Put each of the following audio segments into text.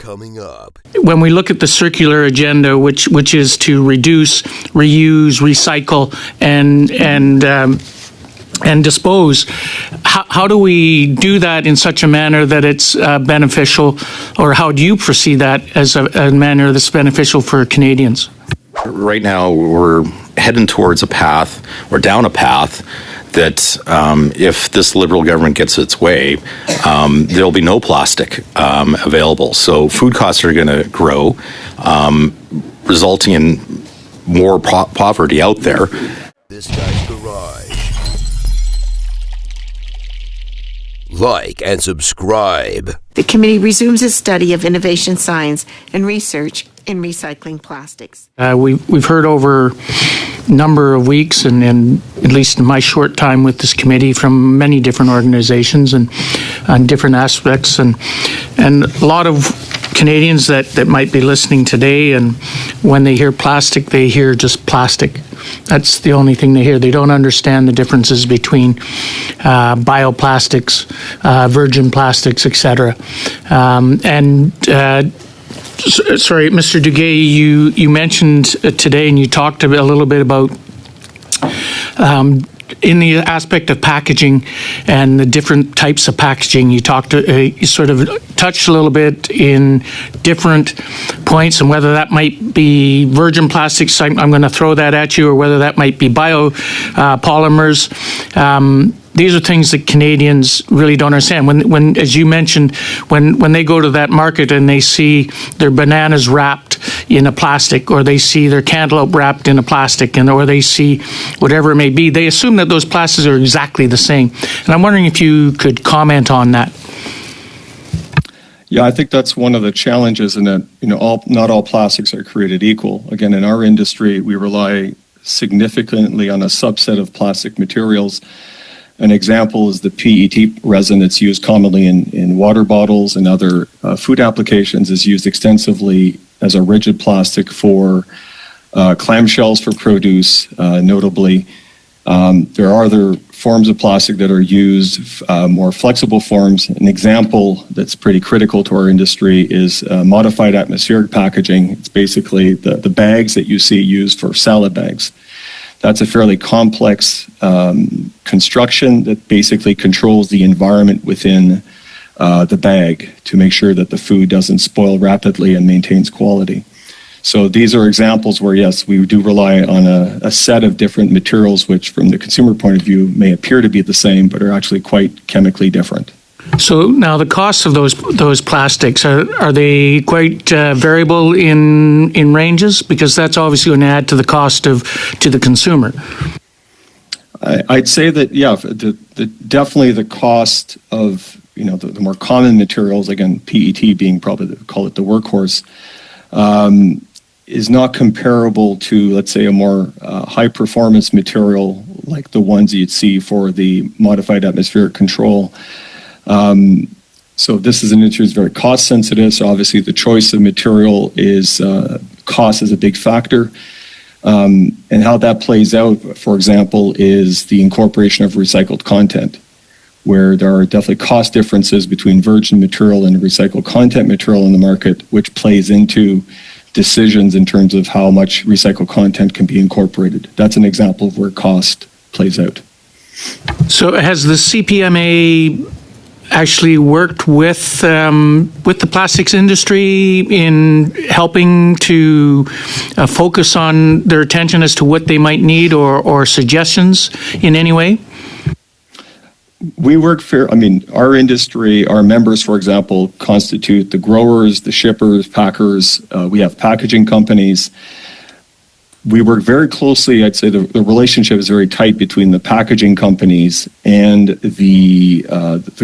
coming up. When we look at the circular agenda, which is to reduce, reuse, recycle, and dispose, how do we do that in such a manner that it's beneficial, or how do you foresee that as a manner that's beneficial for Canadians? Right now, we're heading towards a path, or down a path, that if this Liberal government gets its way, there'll be no plastic available. So food costs are going to grow, resulting in more poverty out there. This Guy's Garage. Like and subscribe. The committee resumes its study of innovation science and research in recycling plastics. We've heard over a number of weeks, and at least in my short time with this committee, from many different organizations and on different aspects, and a lot of Canadians that might be listening today, and when they hear plastic, they hear just plastic. That's the only thing they hear. They don't understand the differences between bioplastics, virgin plastics, etc. Sorry, Mr. Duguay, you mentioned today, and you talked a little bit about in the aspect of packaging and the different types of packaging. You you sort of touched a little bit in different points, and whether that might be virgin plastics, I'm going to throw that at you, or whether that might be biopolymers. These are things that Canadians really don't understand. When, as you mentioned, when they go to that market and they see their bananas wrapped in a plastic, or they see their cantaloupe wrapped in a plastic, or they see whatever it may be, they assume that those plastics are exactly the same. And I'm wondering if you could comment on that. Yeah, I think that's one of the challenges, in that not all plastics are created equal. Again, in our industry, we rely significantly on a subset of plastic materials. An example is the PET resin that's used commonly in water bottles and other food applications, is used extensively as a rigid plastic for clamshells for produce, notably. There are other forms of plastic that are used, more flexible forms. An example that's pretty critical to our industry is modified atmospheric packaging. It's basically the bags that you see used for salad bags. That's a fairly complex construction that basically controls the environment within the bag to make sure that the food doesn't spoil rapidly and maintains quality. So these are examples where, yes, we do rely on a set of different materials which, from the consumer point of view, may appear to be the same, but are actually quite chemically different. So now the costs of those plastics, are they quite variable in ranges? Because that's obviously going to add to the cost to the consumer. I'd say that, yeah, definitely the cost of the more common materials, again, PET being probably, call it the workhorse, is not comparable to, let's say, a more high performance material like the ones you'd see for the modified atmospheric control. So this is an industry that's very cost sensitive. So obviously the choice of material is cost is a big factor. And how that plays out, for example, is the incorporation of recycled content, where there are definitely cost differences between virgin material and recycled content material in the market, which plays into decisions in terms of how much recycled content can be incorporated. That's an example of where cost plays out. So has the CPMA actually worked with the plastics industry in helping to focus on their attention as to what they might need, or suggestions in any way? We work our industry, our members, for example, constitute the growers, the shippers, packers. We have packaging companies. We work very closely. I'd say the relationship is very tight between the packaging companies and the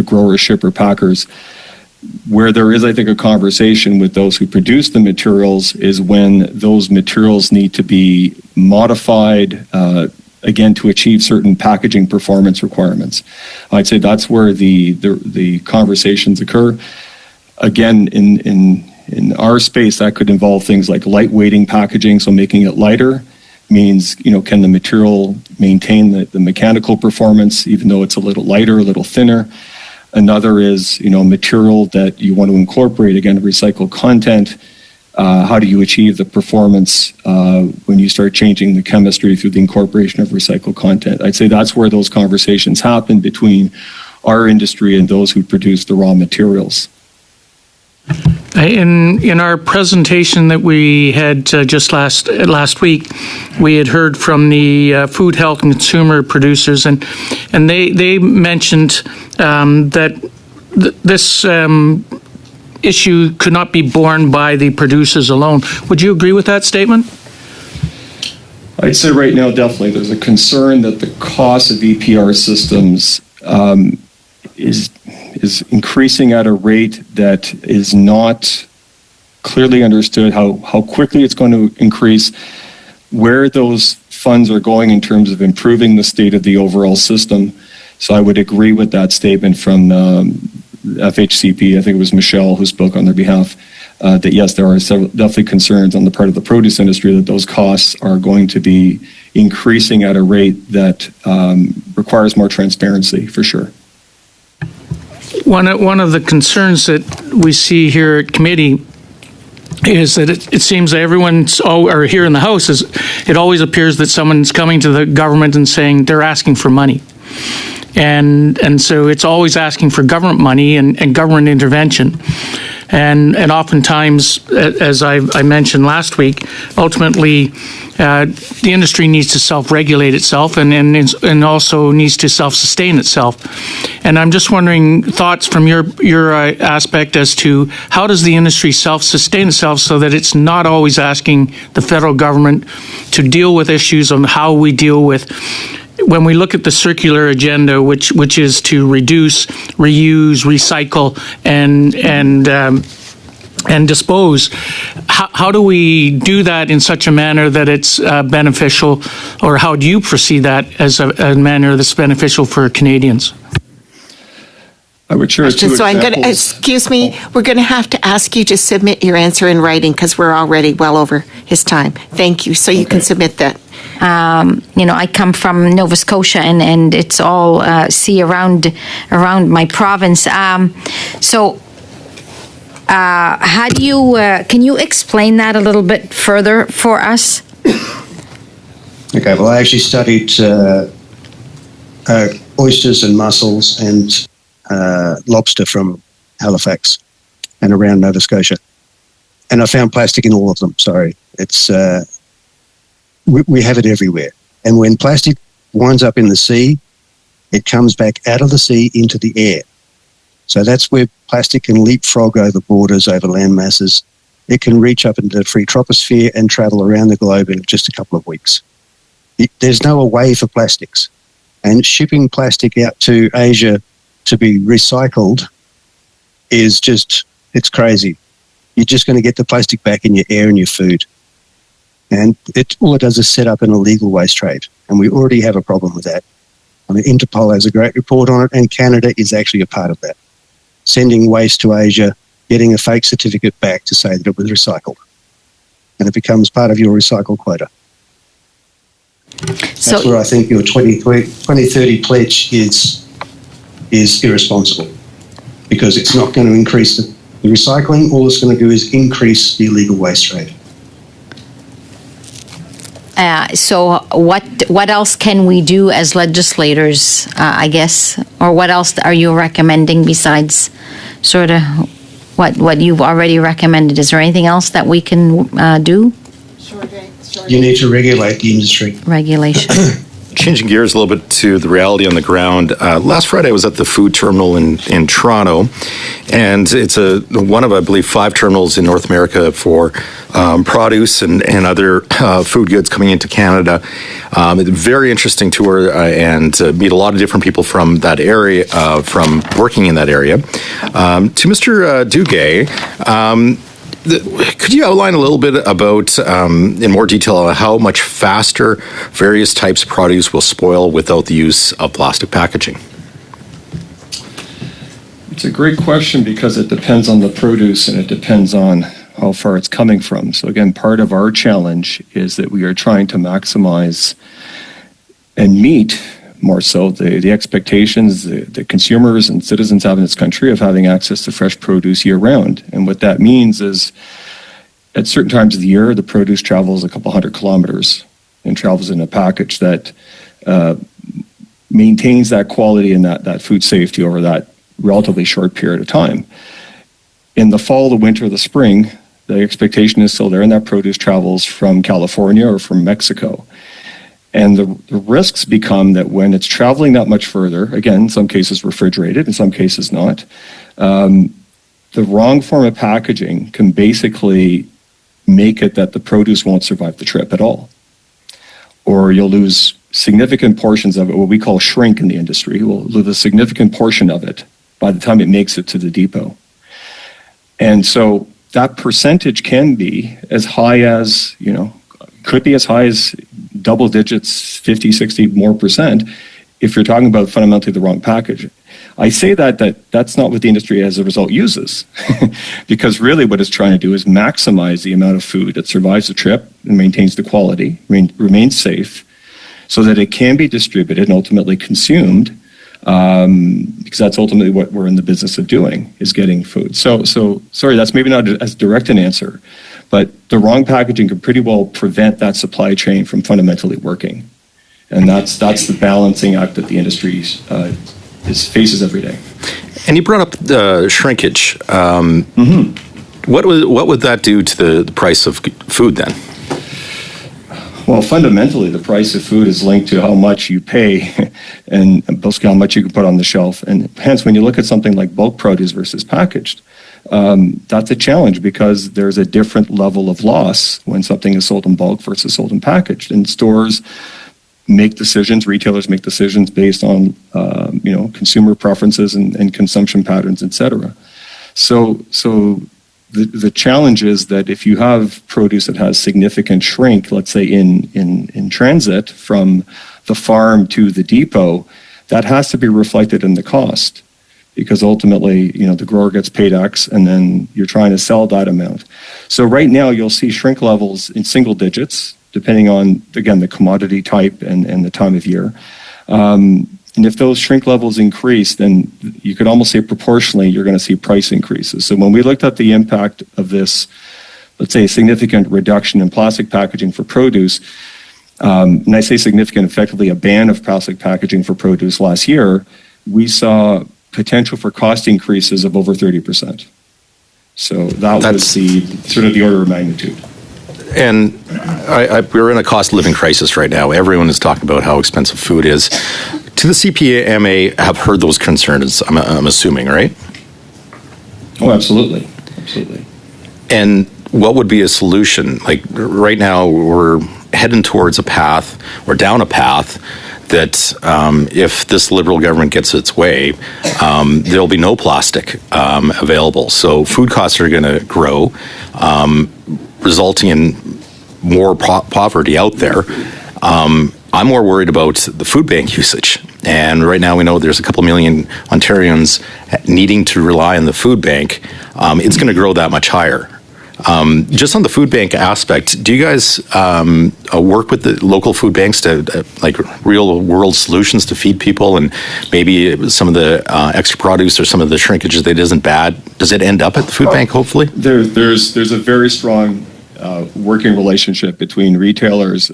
grower, shipper, packers. Where there is, I think, a conversation with those who produce the materials is when those materials need to be modified, again, to achieve certain packaging performance requirements. I'd say that's where the conversations occur. Again, in our space, that could involve things like lightweighting packaging, so making it lighter means, can the material maintain the mechanical performance, even though it's a little lighter, a little thinner? Another is, material that you want to incorporate, again, recycled content. How do you achieve the performance when you start changing the chemistry through the incorporation of recycled content? I'd say that's where those conversations happen between our industry and those who produce the raw materials. In our presentation that we had just last week, we had heard from the food, health, and consumer producers, and they mentioned that this issue could not be borne by the producers alone. Would you agree with that statement? I'd say right now, definitely, there's a concern that the cost of EPR systems is increasing at a rate that is not clearly understood how quickly it's going to increase, where those funds are going in terms of improving the state of the overall system. So I would agree with that statement from FHCP. I think it was Michelle who spoke on their behalf, that yes, there are definitely concerns on the part of the produce industry that those costs are going to be increasing at a rate that requires more transparency, for sure. One of the concerns that we see here at committee is that it seems that or here in the House, it always appears that someone's coming to the government and saying they're asking for money. And so it's always asking for government money and government intervention. And oftentimes, as I mentioned last week, ultimately, the industry needs to self-regulate itself and also needs to self-sustain itself. And I'm just wondering thoughts from your aspect as to how does the industry self-sustain itself so that it's not always asking the federal government to deal with issues on how we deal with. When we look at the circular agenda, which is to reduce, reuse, recycle, and dispose, how do we do that in such a manner that it's beneficial, or how do you foresee that as a manner that's beneficial for Canadians? I would share two So examples. excuse me, we're going to have to ask you to submit your answer in writing because we're already well over his time. Thank you. So you can submit that. I come from Nova Scotia, and it's all sea around my province. How do you? Can you explain that a little bit further for us? Okay. Well, I actually studied oysters and mussels and lobster from Halifax and around Nova Scotia, and I found plastic in all of them. Sorry, it's. We have it everywhere. And when plastic winds up in the sea, it comes back out of the sea into the air. So that's where plastic can leapfrog over borders, over land masses. It can reach up into the free troposphere and travel around the globe in just a couple of weeks. There's no way for plastics. And shipping plastic out to Asia to be recycled is it's crazy. You're just going to get the plastic back in your air and your food. And all it does is set up an illegal waste trade. And we already have a problem with that. I mean, Interpol has a great report on it, and Canada is actually a part of that. Sending waste to Asia, getting a fake certificate back to say that it was recycled. And it becomes part of your recycle quota. That's where I think your 2030 pledge is irresponsible, because it's not going to increase the recycling. All it's going to do is increase the illegal waste trade. So what else can we do as legislators, I guess, or what else are you recommending besides sort of what you've already recommended? Is there anything else that we can do? You need to regulate the industry. Regulation. Changing gears a little bit to the reality on the ground. Last Friday, I was at the food terminal in Toronto, and it's one of, I believe, 5 terminals in North America for produce and other food goods coming into Canada. It's a very interesting tour and meet a lot of different people from that area, from working in that area. To Mr. Duguay, could you outline a little bit about, in more detail, how much faster various types of produce will spoil without the use of plastic packaging? It's a great question because it depends on the produce and it depends on how far it's coming from. So again, part of our challenge is that we are trying to maximize and meet more so the expectations the consumers and citizens have in this country of having access to fresh produce year round. And what that means is at certain times of the year, the produce travels a couple hundred kilometers and travels in a package that maintains that quality and that food safety over that relatively short period of time. In the fall, the winter, the spring, the expectation is still there, and that produce travels from California or from Mexico. And the risks become that when it's traveling that much further, again, in some cases refrigerated, in some cases not, the wrong form of packaging can basically make it that the produce won't survive the trip at all. Or you'll lose significant portions of it, what we call shrink in the industry. We'll lose a significant portion of it by the time it makes it to the depot. And so that percentage can be as high as, could be as high as double digits, 50, 60 more percent, if you're talking about fundamentally the wrong package. I say that's not what the industry as a result uses, because really what it's trying to do is maximize the amount of food that survives the trip and maintains the quality, remains safe, so that it can be distributed and ultimately consumed, because that's ultimately what we're in the business of doing, is getting food. So sorry, that's maybe not as direct an answer, but the wrong packaging can pretty well prevent that supply chain from fundamentally working. And that's the balancing act that the industry faces every day. And you brought up the shrinkage. What would that do to the price of food then? Well, fundamentally, the price of food is linked to how much you pay and basically how much you can put on the shelf. And hence, when you look at something like bulk produce versus packaged, that's a challenge because there's a different level of loss when something is sold in bulk versus sold in packaged. And stores make decisions, retailers make decisions based on, consumer preferences and consumption patterns, et cetera. So the challenge is that if you have produce that has significant shrink, let's say in transit from the farm to the depot, that has to be reflected in the cost, because ultimately, the grower gets paid X and then you're trying to sell that amount. So right now you'll see shrink levels in single digits, depending on, again, the commodity type and the time of year. And if those shrink levels increase, then you could almost say proportionally, you're going to see price increases. So when we looked at the impact of this, let's say, significant reduction in plastic packaging for produce, and I say significant, effectively a ban of plastic packaging for produce last year, we saw potential for cost increases of over 30%. So that's the sort of the order of magnitude. And we're in a cost of living crisis right now. Everyone is talking about how expensive food is. To the CPMA have heard those concerns, I'm assuming, right? Oh, absolutely. Absolutely. And what would be a solution? Like right now, we're heading towards a path or down a path that if this Liberal government gets its way, there'll be no plastic available. So food costs are going to grow, resulting in more poverty out there. I'm more worried about the food bank usage. And right now we know there's a couple million Ontarians needing to rely on the food bank. It's going to grow that much higher. Just on the food bank aspect, do you guys work with the local food banks to like real world solutions to feed people, and maybe some of the extra produce or some of the shrinkage that isn't bad, does it end up at the food bank hopefully? There's a very strong working relationship between retailers,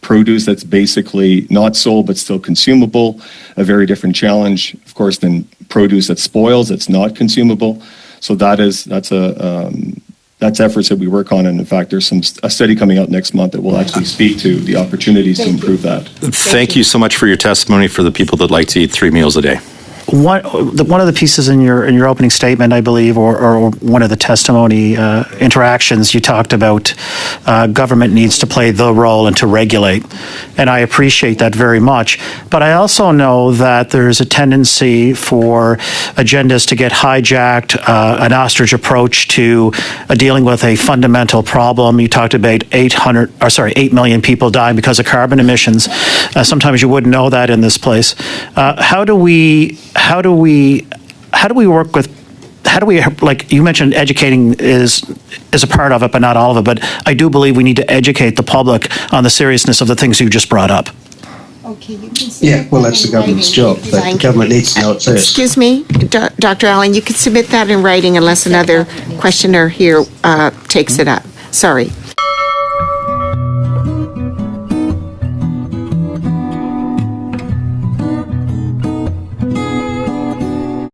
produce that's basically not sold but still consumable, a very different challenge, of course, than produce that spoils, that's not consumable. So that's efforts that we work on, and in fact, there's a study coming out next month that will actually speak to the opportunities to improve that. Thank you so much for your testimony for the people that like to eat 3 meals a day. One of the pieces in your opening statement, I believe, or one of the testimony interactions, you talked about government needs to play the role and to regulate, and I appreciate that very much. But I also know that there's a tendency for agendas to get hijacked, an ostrich approach to dealing with a fundamental problem. You talked about 8 million people dying because of carbon emissions. Sometimes you wouldn't know that in this place. How do we work with, like you mentioned, educating is a part of it, but not all of it. But I do believe we need to educate the public on the seriousness of the things you just brought up. Okay, you can Yeah, well, that's the government's job, but the government needs to know it first. Excuse me, Dr. Allen, you can submit that in writing unless another questioner here takes it up. Sorry.